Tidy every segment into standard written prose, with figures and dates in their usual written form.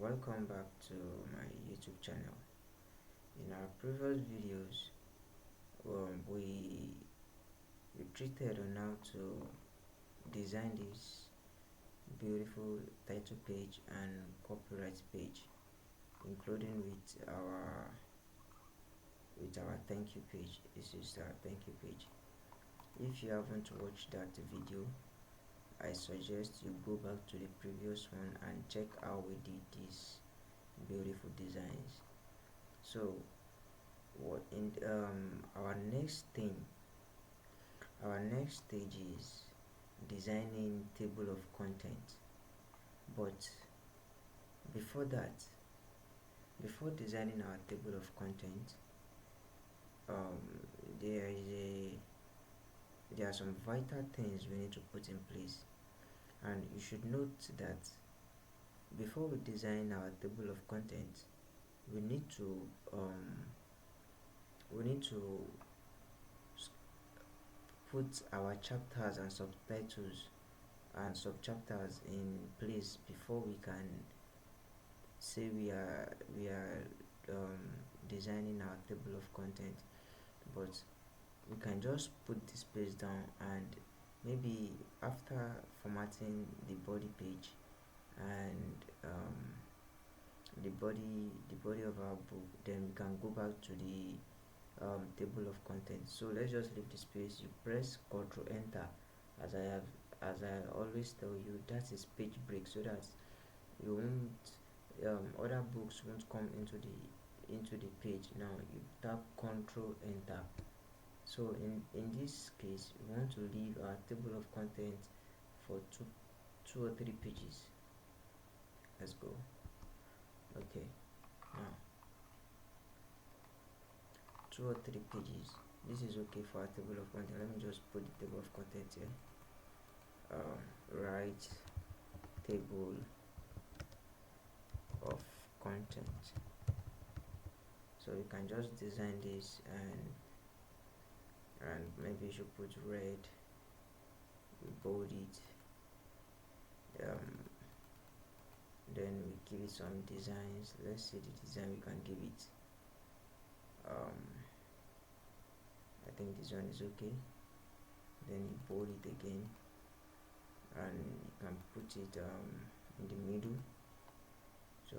Welcome back to my YouTube channel. In our previous videos, we treated on how to design this beautiful title page and copyright page, including with our thank you page. This is our thank you page. If you haven't watched that video, I suggest you go back to the previous one and check how we did these beautiful designs. So what in our next stage is designing table of content. But before that, before designing our table of content, um, there is a there are some vital things we need to put in place, and you should note that before we design our table of content, we need to um, we need to put our chapters and subtitles and subchapters in place before we can say we are designing our table of content. But we can just put this page down, and maybe after formatting the body page and the body of our book, then we can go back to the table of content. So let's just leave the space. You press Ctrl Enter, as I always tell you, that is page break, so that you won't other books won't come into the page. Now you tap Ctrl Enter. So in this case, we want to leave our table of content for two or three pages. Let's go. Okay, now 2 or 3 pages. This is okay for our table of content. Let me just put the table of content here. Right table of content. So you can just design this, and maybe you should put red. We bold it. Then we give it some designs. Let's see the design we can give it. I think this one is okay. Then you bold it again, and you can put it in the middle. So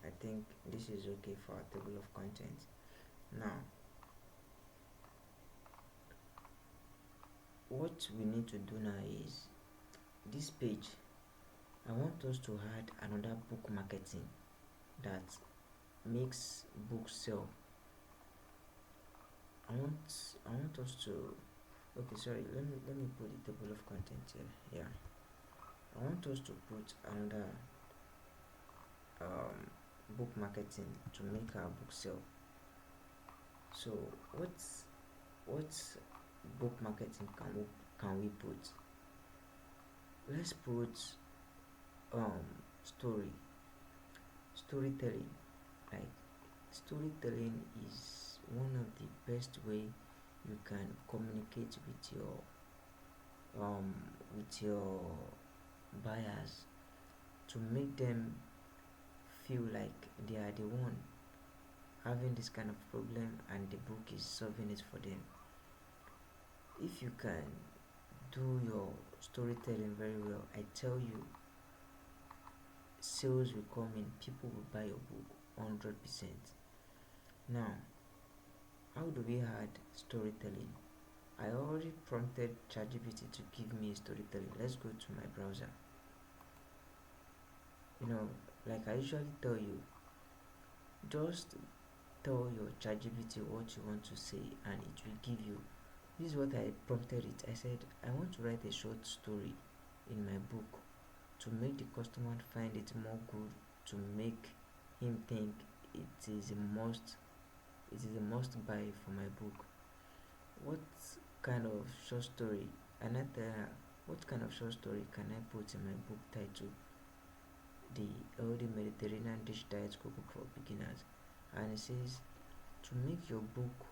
I think this is okay for our table of content. Now what we need to do now is this page. I want us to add another book marketing that makes books sell. I want us to, okay, sorry, let me put the table of content here. Yeah, I want us to put another book marketing to make our book sell. So what book marketing can we put? Let's put storytelling. Like, storytelling is one of the best way you can communicate with your buyers, to make them feel like they are the one having this kind of problem and the book is solving it for them. If you can do your storytelling very well, I tell you, sales will come in, people will buy your book 100%. Now, how do we add storytelling? I already prompted ChatGPT to give me storytelling. Let's go to my browser. Like I usually tell you, just tell your ChatGPT what you want to say and it will give you. This is what I prompted it. I said, I want to write a short story in my book to make the customer find it more good, to make him think it is a must buy for my book. What kind of short story? And I tell her, what kind of short story can I put in my book title? The Healthy Mediterranean Dish Diet Cookbook for Beginners. And it says, to make your book,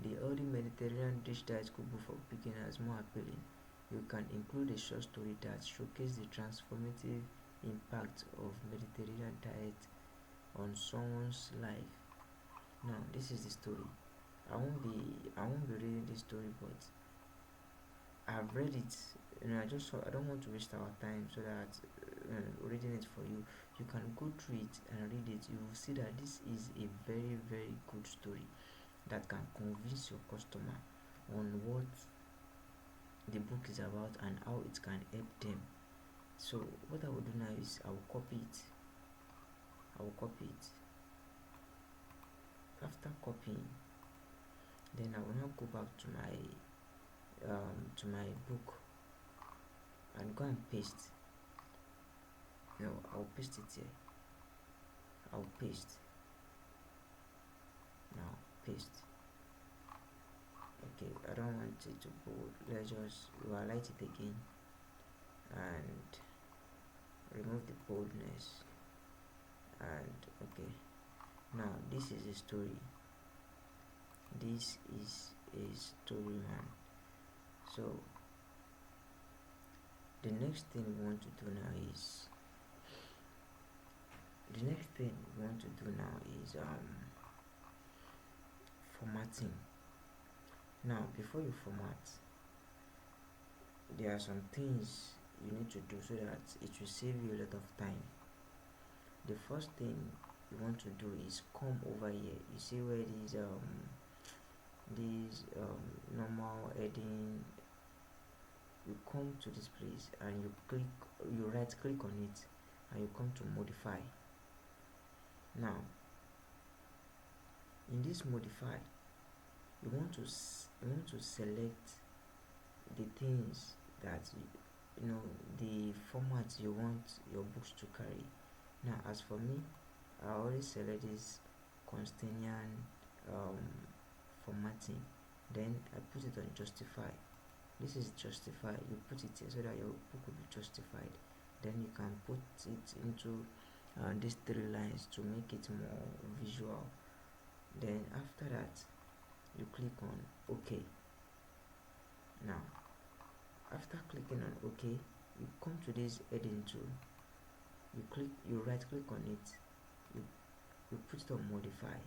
the Healthy Mediterranean Dish Diet Cookbook for Beginners more appealing, You can include a short story that showcases the transformative impact of Mediterranean diet on someone's life. Now, this is the story. I won't be reading this story, but I've read it. I don't want to waste our time, so that reading it for you, you can go through it and read it. You will see that this is a very very good story that can convince your customer on what the book is about and how it can help them. So what I will do now is I will copy it. After copying, then I will now go back to my book and go and paste. No, I'll paste it here. I'll paste. Now paste. Okay, I don't want it to bold. Let's just highlight it again and remove the boldness. And okay, now this is a story. This is a story, man. So the next thing we want to do now is formatting. Now before you format, there are some things you need to do so that it will save you a lot of time. The first thing you want to do is come over here. You see where these normal heading, you come to this place and you right click on it and you come to modify. Now in this modify, you want to select the things that the format you want your books to carry. Now as for me, I always select this Constantinian formatting, then I put it on justify. This is justify. You put it here so that your book will be justified. Then you can put it into these 3 lines to make it more visual. Then after that, you click on OK. Now after clicking on OK, you come to this heading tool. You right click on it, you put it on modify,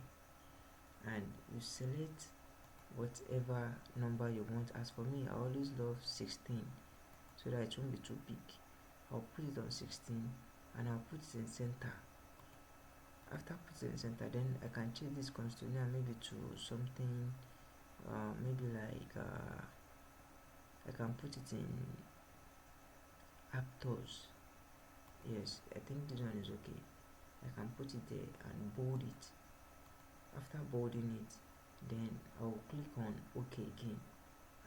and you select whatever number you want. As for me, I always love 16 so that it won't be too big. I'll put it on 16 and I'll put it in center. After putting in center, then I can change this constitution maybe to something maybe like I can put it in Aptos. Yes, I think this one is okay. I can put it there and bold it. After bolding it, then I'll click on OK again.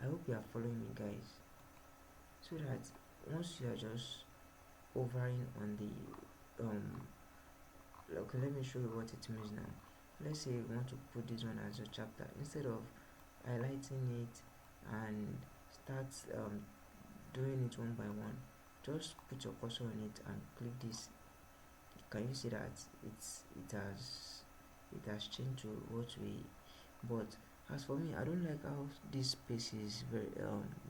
I hope you are following me, guys, so that once you are just hovering on the okay, let me show you what it means now. Let's say you want to put this one as your chapter. Instead of highlighting it and start doing it one by one, just put your cursor on it and click this. Can you see that it has changed to what we? But as for me, I don't like how this space is very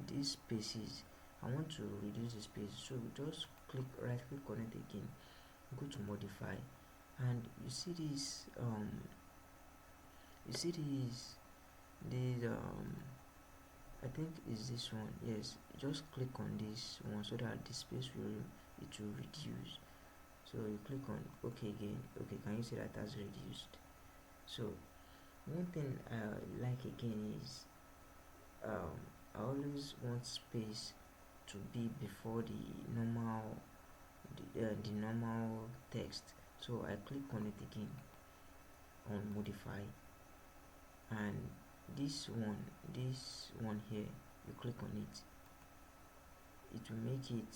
these spaces. I want to reduce the space, so just right click on it again, go to modify, and you see this I think is this one. Yes, just click on this one so that the space will reduce. So you click on OK again. Okay, can you see that has reduced? So one thing I like again is I always want space to be before the normal text. So I click on it again on modify, and this one here, you click on it, it will make it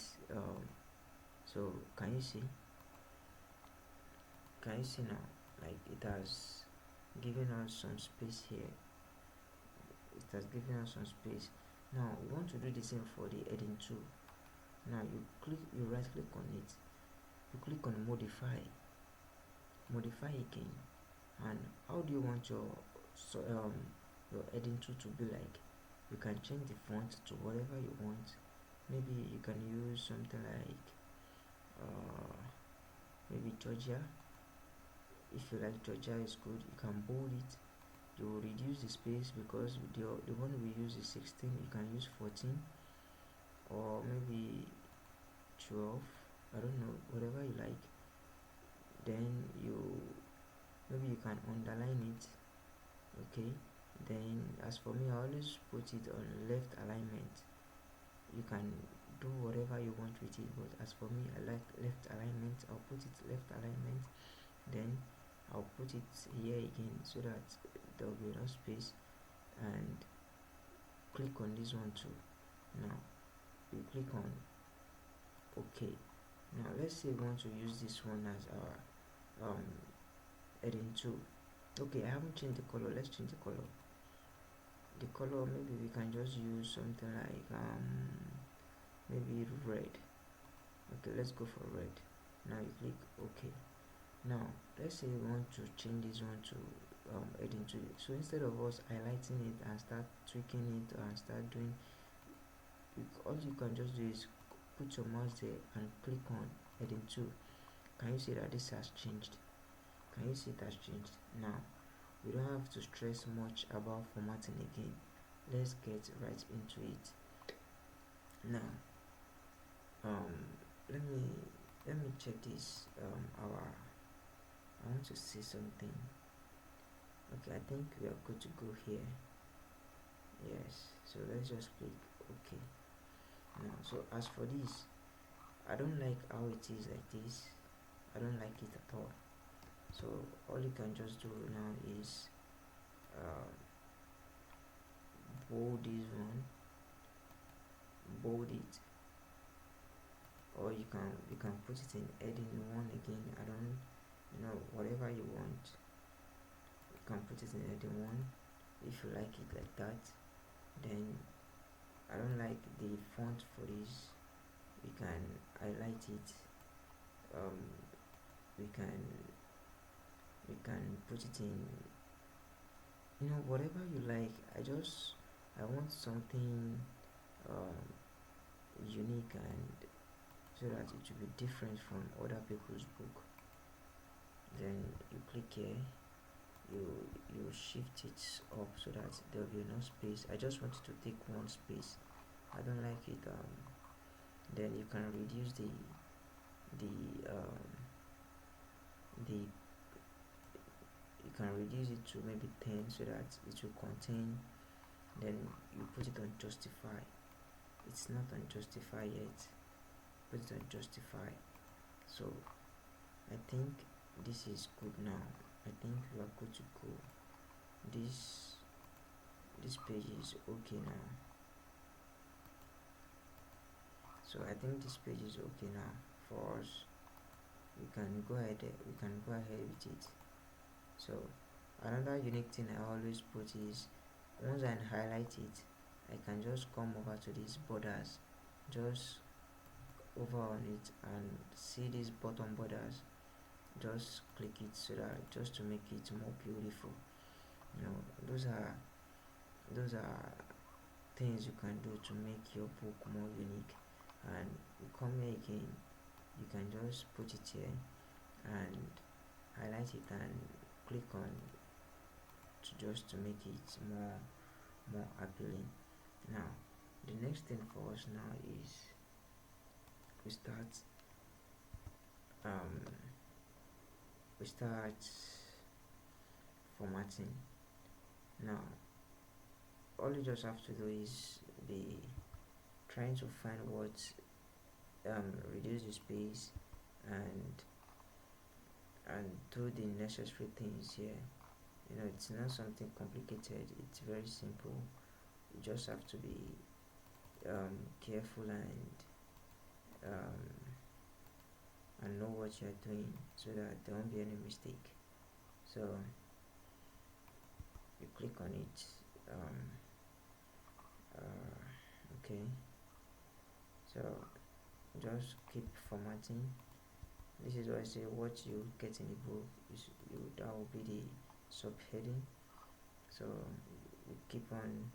so can you see now, like it has given us some space here. It has given us some space. Now we want to do the same for the heading tool. Now you right click on it, you click on modify again, and how do you want your heading tool to be like? You can change the font to whatever you want. maybe you can use something like uh, maybe Georgia. If you like Georgia is good, you can bold it. You will reduce the space because the one we use is 16, you can use 14 or maybe 12. I don't know, whatever you like. Then you maybe you can underline it. Okay, then as for me, I always put it on left alignment. You can do whatever you want with it, but as for me, I like left alignment. I'll put it left alignment, then I'll put it here again so that there will be no space, and click on this one too. Now you click on OK. Now let's say we want to use this one as our heading 2. Okay, I haven't changed the color. Let's change the color. The color, maybe we can just use something like maybe red. Okay, let's go for red. Now you click OK. Now let's say we want to change this one to heading 2. So instead of us highlighting it and start tweaking it and start doing, all you can just do is put your mouse there and click on heading 2. Can you see that this has changed? Can you see it has changed? Now we don't have to stress much about formatting again. Let's get right into it. Now let me check this our I want to see something. Okay, I think we are good to go here. Yes, so let's just click OK. Now so as for this, I don't like how it is like this. I don't like it at all. So all you can just do now is bold this one, bold it, or you can put it in heading 1 again. I don't whatever you want. You can put it in heading 1 if you like it like that. Then I don't like the font for this. We can highlight it. We can put it in whatever you like. I want something unique, and so that it will be different from other people's book. Then you click here, you shift it up so that there will be no space. I just want to take one space. I don't like it. Then you can reduce the you can reduce it to maybe 10 so that it will contain. Then you put it on justify. It's not on justify yet. Put it on justify. So I think this is good now. I think we are good to go. This page is okay now. So I think this page is okay now for us. We can go ahead with it. So another unique thing I always put is, once I highlight it, I can just come over to these borders, just over on it, and see these bottom borders. Just click it so that just to make it more beautiful. Those are things you can do to make your book more unique. And you come here again, you can just put it here and highlight it and click on to make it more appealing. Now the next thing for us now is we start formatting. Now all you just have to do is be trying to find what reduce the space and do the necessary things here. It's not something complicated. It's very simple. You just have to be careful and know what you're doing so that there won't be any mistake. So you click on it. Okay, so just keep formatting. This is why I say what you get in the book is that will be the subheading. So you keep on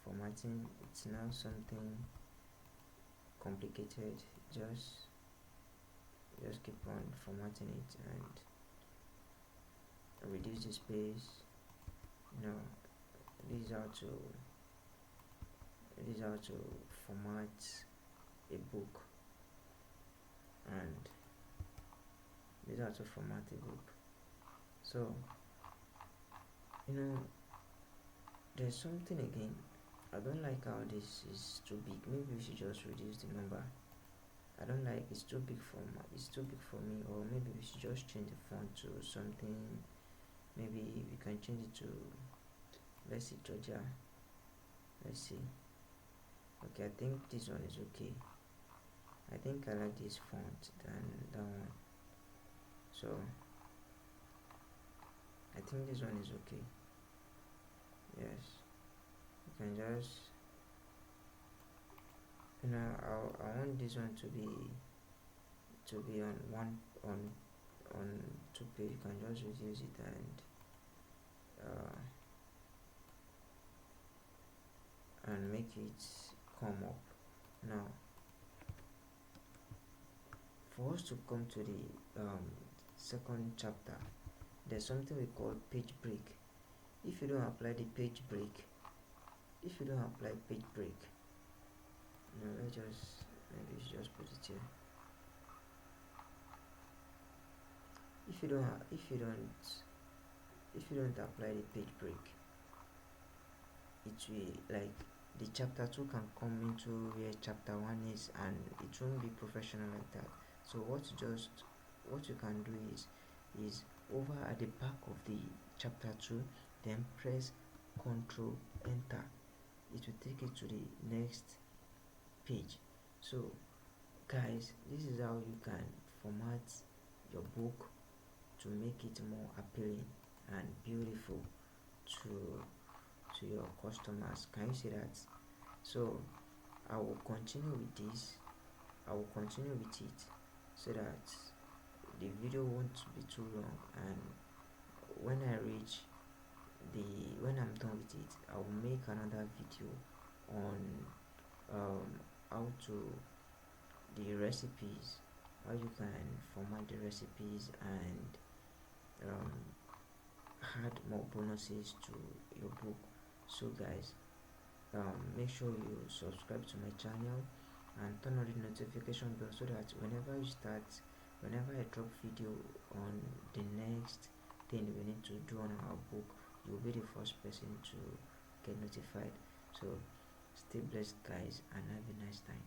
formatting, it's not something complicated. just just keep on formatting it and reduce the space. you know this is how to format a book, and this is how to format a book. So there's something again. I don't like how this is too big. Maybe we should just reduce the number. I don't like it's too big for me, or maybe we should just change the font to something. Maybe we can change it to, let's see, Georgia. Let's see. Okay, I think this one is okay. I think I like this font than that one. So I think this one is okay. Yes, you can just I want this one to be on one on 2 page. You can just reduce it and make it come up. Now for us to come to the second chapter, there's something we call page break. If you don't apply page break, let's just put it here. If you don't apply the page break, it will, like, the chapter 2 can come into where chapter 1 is, and it won't be professional like that. So what you can do is over at the back of the chapter 2, then press Ctrl Enter. It will take you to the next page. So guys, this is how you can format your book to make it more appealing and beautiful to your customers. Can you see that? So I will continue with this. I will continue with it so that the video won't be too long, and when I'm done with it, I will make another video on how to the recipes, how you can format the recipes and add more bonuses to your book. So guys, make sure you subscribe to my channel and turn on the notification bell so that whenever I drop video on the next thing we need to do on our book, you'll be the first person to get notified. So stay blessed guys, and have a nice time.